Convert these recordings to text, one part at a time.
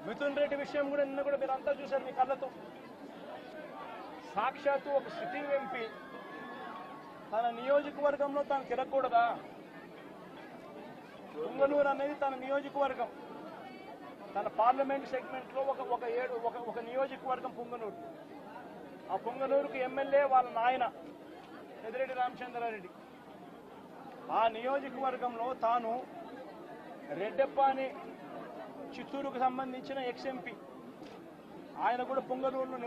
మిథున్ రెడ్డి విషయం కూడా నిన్న కూడా మీరు అంతా చూశారు మీ కళ్ళతో. సాక్షాత్తు ఒక సిట్టింగ్ ఎంపీ తన నియోజకవర్గంలో తాను తిరగకూడదా? పుంగనూరు అనేది తన నియోజకవర్గం, తన పార్లమెంట్ సెగ్మెంట్లో ఒక నియోజకవర్గం పుంగనూరు. ఆ పుంగనూరుకు ఎమ్మెల్యే వాళ్ళ నాయన పెద్దిరెడ్డి రామచంద్రారెడ్డి. ఆ నియోజకవర్గంలో తాను రెడ్డెప్ప అని చిత్తూరుకు సంబంధించిన ఎక్స్ఎంపీ, ఆయన కూడా పుంగనూరులో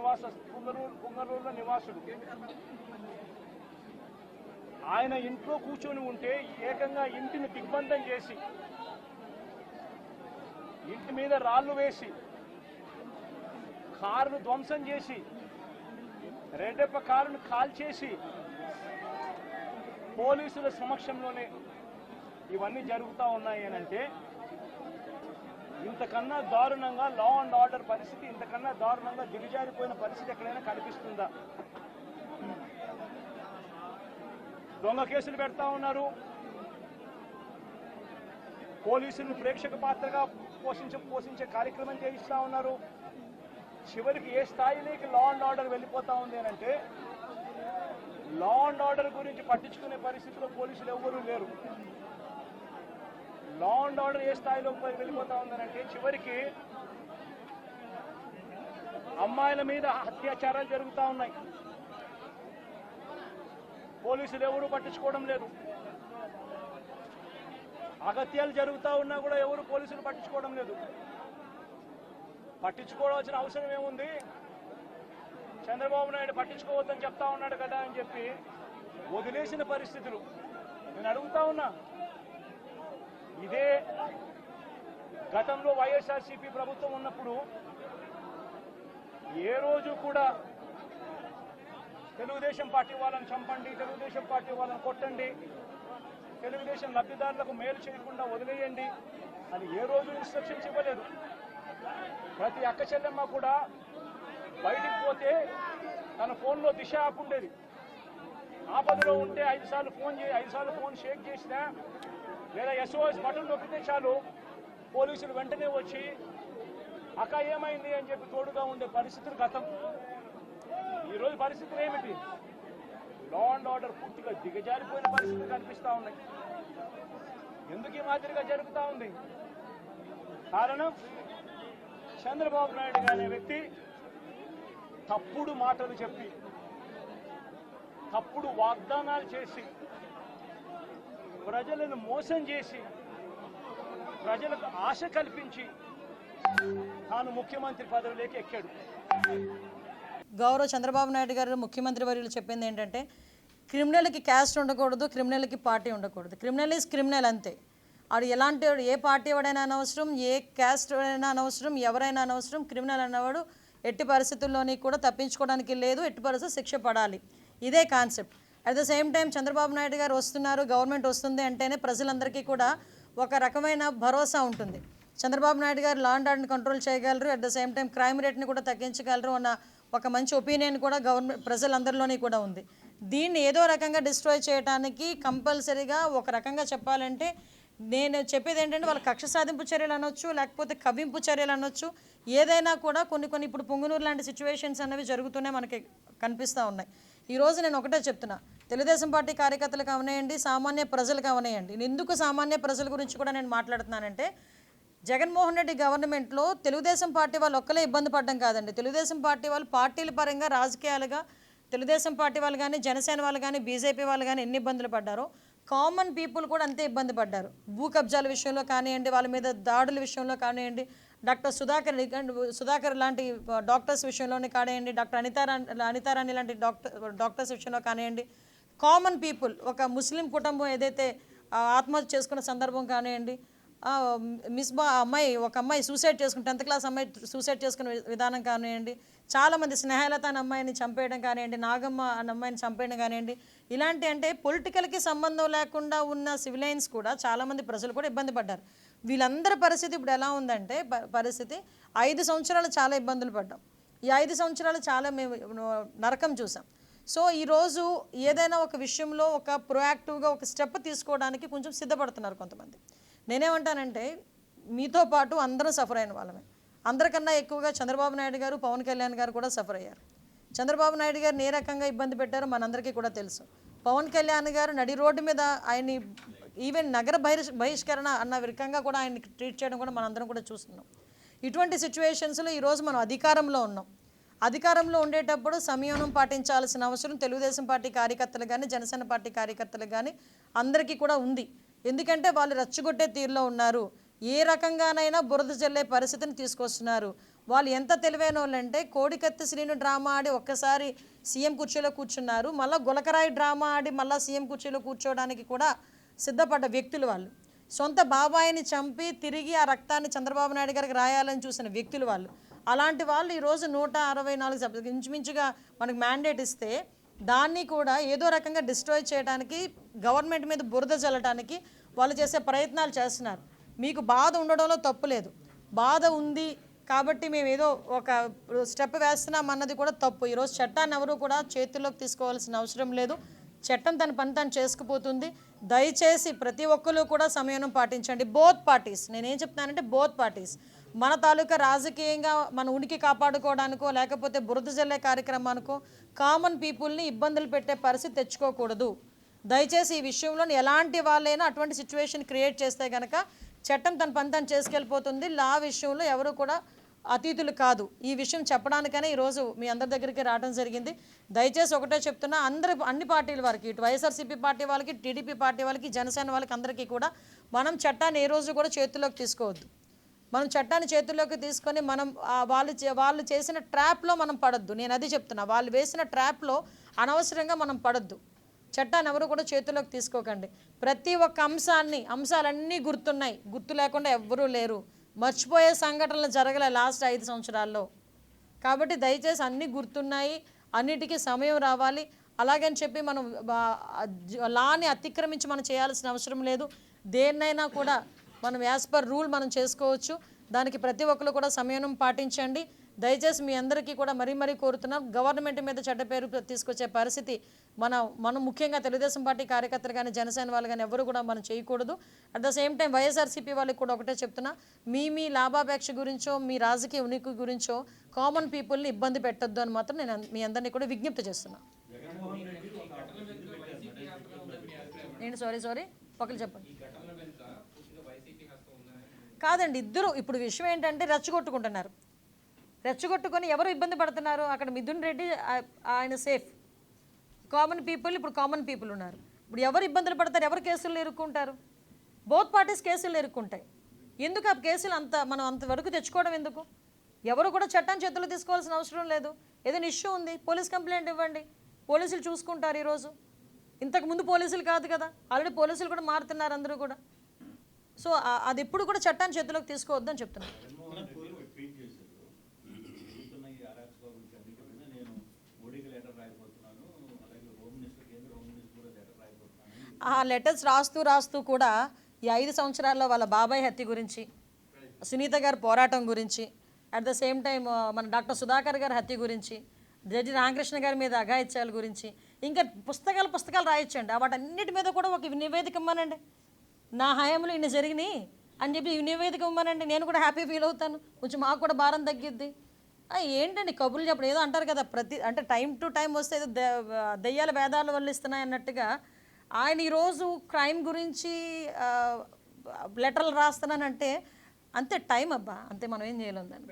నివాసుడు. ఆయన ఇంట్లో కూర్చొని ఉంటే ఏకంగా ఇంటిని దిగ్బంధం చేసి, ఇంటి మీద రాళ్లు వేసి, కారును ధ్వంసం చేసి, రెడ్డెప్ప కారును కాల్చేసి పోలీసుల సమక్షంలోనే ఇవన్నీ జరుగుతూ ఉన్నాయి అనంటే ఇంతకన్నా దారుణంగా లా అండ్ ఆర్డర్ పరిస్థితి, ఇంతకన్నా దారుణంగా దిగజారిపోయిన పరిస్థితి ఎక్కడైనా కనిపిస్తుందా? దొంగ కేసులు పెడతా ఉన్నారు, పోలీసులను ప్రేక్షక పాత్రగా పోషించే కార్యక్రమం చేయిస్తా ఉన్నారు. చివరికి ఏ స్థాయిలోకి లా అండ్ ఆర్డర్ వెళ్ళిపోతా ఉంది అంటే లా అండ్ ఆర్డర్ గురించి పట్టించుకునే పరిస్థితిలో పోలీసులు ఎవ్వరూ లేరు. లా అండ్ ఆర్డర్ ఏ స్థాయిలో వెళ్ళిపోతా ఉందనంటే చివరికి అమ్మాయిల మీద అత్యాచారాలు జరుగుతూ ఉన్నాయి, పోలీసులు ఎవరూ పట్టించుకోవడం లేదు. అగత్యాలు జరుగుతూ ఉన్నా కూడా ఎవరు పోలీసులు పట్టించుకోవడం లేదు. పట్టించుకోవాల్సిన అవసరం ఏముంది? చంద్రబాబు నాయుడు పట్టించుకోవద్దని చెప్తా ఉన్నాడు కదా అని చెప్పి వదిలేసిన పరిస్థితులు. నేను అడుగుతా ఉన్నా, ఇదే గతంలో వైఎస్ఆర్సీపీ ప్రభుత్వం ఉన్నప్పుడు ఏ రోజు కూడా తెలుగుదేశం పార్టీ వాళ్ళని చంపండి, తెలుగుదేశం పార్టీ వాళ్ళని కొట్టండి, తెలుగుదేశం లబ్ధిదారులకు మేలు చేయకుండా వదిలేయండి అని ఏ రోజు ఇన్స్ట్రక్షన్స్ ఇవ్వలేదు. ప్రతి అక్క చెల్లెమ్మ కూడా బయటికి పోతే తన ఫోన్లో దిశ యాప్ ఉండేది. ఆపదలో ఉంటే 5 సార్లు ఫోన్ షేక్ చేసినా లేదా SOS బటన్ నొక్కితే చాలు పోలీసులు వెంటనే వచ్చి అక్క ఏమైంది అని చెప్పి తోడుగా ఉండే పరిస్థితులు గతం. ఈరోజు పరిస్థితులు ఏమిటి? లా అండ్ ఆర్డర్ పూర్తిగా దిగజారిపోయిన పరిస్థితులు కనిపిస్తూ ఉన్నాయి. ఎందుకు ఈ మాదిరిగా జరుగుతూ ఉంది? కారణం చంద్రబాబు నాయుడు అనే వ్యక్తి తప్పుడు మాటలు చెప్పి, తప్పుడు వాగ్దానాలు చేసి, ప్రజలను మోసం చేసి, ప్రజలకు ఆశ కల్పించి తాను ముఖ్యమంత్రి పదవిలోకి ఎక్కాడు. గౌరవ చంద్రబాబు నాయుడు గారు ముఖ్యమంత్రి వర్యులు చెప్పింది ఏంటంటే క్రిమినల్కి క్యాస్ట్ ఉండకూడదు, క్రిమినల్కి పార్టీ ఉండకూడదు. క్రిమినల్ ఈజ్ క్రిమినల్ అంతే. అది ఎలాంటి ఏ పార్టీ వాడైనా అనవసరం, ఏ క్యాస్ట్ అయినా అనవసరం, ఎవరైనా అనవసరం. క్రిమినల్ అన్నవాడు ఎట్టి పరిస్థితుల్లోని కూడా తప్పించుకోవడానికి లేదు, ఎట్టి పరిస్థితులు శిక్ష పడాలి. ఇదే concept. At the same time Chandrababu Naidu గారు వస్తున్నారు, గవర్నమెంట్ వస్తుంది అంటేనే ప్రజలందరికీ కూడా ఒక రకమైన భరోసా ఉంటుంది. చంద్రబాబు నాయుడు గారు లా అండ్ ఆర్డర్ని కంట్రోల్ చేయగలరు, at the same time crime రేట్ని కూడా తగ్గించగలరు అన్న ఒక మంచి ఒపీనియన్ కూడా ప్రజలందరిలోని కూడా ఉంది. దీన్ని ఏదో రకంగా డిస్ట్రాయ్ చేయడానికి కంపల్సరీగా ఒక రకంగా చెప్పాలంటే నేను చెప్పేది ఏంటంటే వాళ్ళ కక్ష సాధింపు చర్యలు అనొచ్చు, లేకపోతే కవ్వింపు చర్యలు అనొచ్చు. ఏదైనా కూడా కొన్ని ఇప్పుడు పుంగనూరు లాంటి సిచ్యువేషన్స్ అనేవి జరుగుతూనే మనకి కనిపిస్తూ ఉన్నాయి. ఈరోజు నేను ఒకటే చెప్తున్నా, తెలుగుదేశం పార్టీ కార్యకర్తలకు అవనేయండి, సామాన్య ప్రజలకు అవనేయండి. ఎందుకు సామాన్య ప్రజల గురించి కూడా నేను మాట్లాడుతున్నానంటే జగన్మోహన్ రెడ్డి గవర్నమెంట్లో తెలుగుదేశం పార్టీ వాళ్ళు ఒక్కలే ఇబ్బంది పడడం కాదండి. తెలుగుదేశం పార్టీ వాళ్ళు పార్టీల పరంగా రాజకీయాలుగా తెలుగుదేశం పార్టీ వాళ్ళు కానీ, జనసేన వాళ్ళు కానీ, బీజేపీ వాళ్ళు కానీ ఎన్ని ఇబ్బందులు పడ్డారో కామన్ పీపుల్ కూడా అంతే ఇబ్బంది పడ్డారు. భూ కబ్జాల విషయంలో కానివ్వండి, వాళ్ళ మీద దాడుల విషయంలో కానివ్వండి, డాక్టర్ సుధాకర్ లాంటి డాక్టర్స్ విషయంలోనే కానివ్వండి, డాక్టర్ అనితారాణి లాంటి డాక్టర్స్ విషయంలో కానివ్వండి, కామన్ పీపుల్ ఒక ముస్లిం కుటుంబం ఏదైతే ఆత్మహత్య చేసుకున్న సందర్భం కానివ్వండి, ఒక అమ్మాయి సూసైడ్ చేసుకుని 10th క్లాస్ అమ్మాయి సూసైడ్ చేసుకునే విధానం కానివ్వండి, చాలామంది స్నేహలత అనే అమ్మాయిని చంపేయడం కానివ్వండి, నాగమ్మ అనే అమ్మాయిని చంపేయడం కానివ్వండి, ఇలాంటి అంటే పొలిటికల్కి సంబంధం లేకుండా ఉన్న సివిలైన్స్ కూడా చాలామంది ప్రజలు కూడా ఇబ్బంది పడ్డారు. వీళ్ళందరి పరిస్థితి ఇప్పుడు ఎలా ఉందంటే పరిస్థితి 5 సంవత్సరాలు చాలా ఇబ్బందులు పడ్డాం. ఈ 5 సంవత్సరాలు చాలా మేము నరకం చూసాం. సో ఈరోజు ఏదైనా ఒక విషయంలో ఒక ప్రొయాక్టివ్గా ఒక స్టెప్ తీసుకోవడానికి కొంచెం సిద్ధపడుతున్నారు కొంతమంది. నేనేమంటానంటే మీతో పాటు అందరం సఫర్ అయిన వాళ్ళమే, అందరికన్నా ఎక్కువగా చంద్రబాబు నాయుడు గారు, పవన్ కళ్యాణ్ గారు కూడా సఫర్ అయ్యారు. చంద్రబాబు నాయుడు గారిని ఏ రకంగా ఇబ్బంది పెట్టారో మనందరికీ కూడా తెలుసు. పవన్ కళ్యాణ్ గారు నడి రోడ్డు మీద ఆయన్ని ఈవెన్ నగర బహిష్కరణ అన్న రకంగా కూడా ఆయన్ని ట్రీట్ చేయడం కూడా మనందరం కూడా చూస్తున్నాం. ఇటువంటి సిచ్యువేషన్స్లో ఈరోజు మనం అధికారంలో ఉన్నాం. అధికారంలో ఉండేటప్పుడు సంయమనం పాటించాల్సిన అవసరం తెలుగుదేశం పార్టీ కార్యకర్తలు కానీ, జనసేన పార్టీ కార్యకర్తలు కానీ అందరికీ కూడా ఉంది. ఎందుకంటే వాళ్ళు రెచ్చగొట్టే తీరులో ఉన్నారు. ఏ రకంగానైనా బురద జల్లే పరిస్థితిని తీసుకొస్తున్నారు. వాళ్ళు ఎంత తెలివైన వాళ్ళంటే కోడికత్తి శ్రీను డ్రామా ఆడి ఒక్కసారి సీఎం కుర్చీలో కూర్చున్నారు, మళ్ళీ గులకరాయి డ్రామా ఆడి మళ్ళీ సీఎం కుర్చీలో కూర్చోవడానికి కూడా సిద్ధపడ్డ వ్యక్తులు వాళ్ళు. సొంత బాబాయిని చంపి తిరిగి ఆ రక్తాన్ని చంద్రబాబు నాయుడు గారికి రాయాలని చూసిన వ్యక్తులు వాళ్ళు. అలాంటి వాళ్ళు ఈరోజు 164 సభ్యులు ఇంచుమించుగా మనకు మ్యాండేట్ ఇస్తే దాన్ని కూడా ఏదో రకంగా డిస్ట్రాయ్ చేయడానికి, గవర్నమెంట్ మీద బురద జల్లడానికి వాళ్ళు చేసే ప్రయత్నాలు చేస్తున్నారు. మీకు బాధ ఉండడంలో తప్పు లేదు. బాధ ఉంది కాబట్టి మేము ఏదో ఒక స్టెప్ వేస్తున్నాం అన్నది కూడా తప్పు. ఈరోజు చట్టాన్ని ఎవరు కూడా చేతుల్లోకి తీసుకోవాల్సిన అవసరం లేదు. చట్టం తన పని తను చేసుకుపోతుంది. దయచేసి ప్రతి ఒక్కరు కూడా సంయమనం పాటించండి. బోత్ పార్టీస్, నేనేం చెప్తున్నానంటే బోత్ పార్టీస్ మన తాలూకా రాజకీయంగా మన ఉనికి కాపాడుకోవడానికో లేకపోతే బురద జల్లే కార్యక్రమానికో కామన్ పీపుల్ని ఇబ్బందులు పెట్టే పరిస్థితి తెచ్చుకోకూడదు. దయచేసి ఈ విషయంలో ఎలాంటి వాళ్ళైనా అటువంటి సిచ్యువేషన్ క్రియేట్ చేస్తే కనుక చట్టం తన పని తను చేసుకెళ్ళిపోతుంది. లా విషయంలో ఎవరు కూడా అతీతులు కాదు. ఈ విషయం చెప్పడానికనే ఈరోజు మీ అందరి దగ్గరికి రావడం జరిగింది. దయచేసి ఒకటే చెప్తున్నా, అన్ని పార్టీల వారికి, ఇటు వైఎస్ఆర్సీపీ పార్టీ వాళ్ళకి, టీడీపీ పార్టీ వాళ్ళకి, జనసేన వాళ్ళకి అందరికీ కూడా మనం చట్టాన్ని ఏ రోజు కూడా చేతుల్లోకి తీసుకోవద్దు. మనం చట్టాన్ని చేతుల్లోకి తీసుకొని మనం వాళ్ళు చేసిన ట్రాప్లో మనం పడొద్దు. నేను అది చెప్తున్నా, వాళ్ళు వేసిన ట్రాప్లో అనవసరంగా మనం పడొద్దు. చట్టాన్ని ఎవరు కూడా చేతుల్లోకి తీసుకోకండి. ప్రతి ఒక్క అంశాలన్నీ గుర్తున్నాయి. గుర్తు లేకుండా ఎవ్వరూ లేరు. మర్చిపోయే సంఘటనలు జరగలే లాస్ట్ 5 సంవత్సరాల్లో. కాబట్టి దయచేసి అన్నీ గుర్తున్నాయి. అన్నిటికీ సమయం రావాలి. అలాగని చెప్పి మనం లాని అతిక్రమించి మనం చేయాల్సిన అవసరం లేదు. దేన్నైనా కూడా మనం యాజ్ పర్ రూల్ మనం చేసుకోవచ్చు. దానికి ప్రతి ఒక్కరు కూడా సంయమనం పాటించండి. దయచేసి మీ అందరికీ కూడా మరీ కోరుతున్నాం, గవర్నమెంట్ మీద చెడ్డ పేరు తీసుకొచ్చే పరిస్థితి మనం ముఖ్యంగా తెలుగుదేశం పార్టీ కార్యకర్తలు కానీ, జనసేన వాళ్ళు కానీ ఎవరు కూడా మనం చేయకూడదు. At the same time YSRCP వాళ్ళకి కూడా ఒకటే చెప్తున్నా, మీ లాభాపేక్ష గురించో మీ రాజకీయ ఉనికి గురించో కామన్ పీపుల్ని ఇబ్బంది పెట్టొద్దు అని మాత్రం నేను మీ అందరినీ కూడా విజ్ఞప్తి చేస్తున్నా. ఏంటి సారీ ఒకరు చెప్పండి. కాదండి, ఇద్దరు ఇప్పుడు విషయం ఏంటంటే రెచ్చగొట్టుకొని ఎవరు ఇబ్బంది పడుతున్నారు? అక్కడ మిథున్ రెడ్డి ఆయన సేఫ్, కామన్ పీపుల్ ఉన్నారు. ఇప్పుడు ఎవరు ఇబ్బందులు పడతారు? ఎవరు కేసులు ఇరుక్కుంటారు? బోత్ పార్టీస్ కేసులు ఇరుక్కుంటాయి. ఎందుకు ఆ కేసులు మనం అంతవరకు తెచ్చుకోవడం ఎందుకు? ఎవరు కూడా చట్టాన్ని చేతుల్లో తీసుకోవాల్సిన అవసరం లేదు. ఏదైనా ఇష్యూ ఉంది, పోలీస్ కంప్లైంట్ ఇవ్వండి, పోలీసులు చూసుకుంటారు. ఈరోజు ఇంతకుముందు పోలీసులు కాదు కదా, ఆల్రెడీ పోలీసులు కూడా మారుతున్నారు అందరూ కూడా. సో అది ఎప్పుడు కూడా చట్టాన్ని చేతుల్లోకి తీసుకోవద్దని చెప్తున్నాను. ఆ లెటర్స్ రాస్తూ కూడా ఈ 5 సంవత్సరాల్లో వాళ్ళ బాబాయ్ హత్య గురించి, సునీత గారి పోరాటం గురించి, అట్ ద సేమ్ టైం మన డాక్టర్ సుధాకర్ గారి హత్య గురించి, జడ్జి రామకృష్ణ గారి మీద అఘాయిత్యాల గురించి, ఇంకా పుస్తకాలు రాయొచ్చండి. వాటన్నిటి మీద కూడా ఒక నివేదిక ఇవ్వమనండి. నా హయాంలో ఇన్ని జరిగినాయి అని చెప్పి ఈ నివేదిక ఇవ్వమనండి. నేను కూడా హ్యాపీ ఫీల్ అవుతాను. కొంచెం మాకు కూడా భారం తగ్గిద్ది. ఏంటండి కబుర్లు చెప్పడం? ఏదో అంటారు కదా, అంటే టైం టు టైం వస్తే ఏదో దెయ్యాల వేదాలు వల్లిస్తున్నాయి అన్నట్టుగా ఆయన ఈరోజు క్రైమ్ గురించి లెటర్లు రాస్తున్నానంటే అంతే టైం అబ్బా, అంతే, మనం ఏం చేయలేం దాన్ని.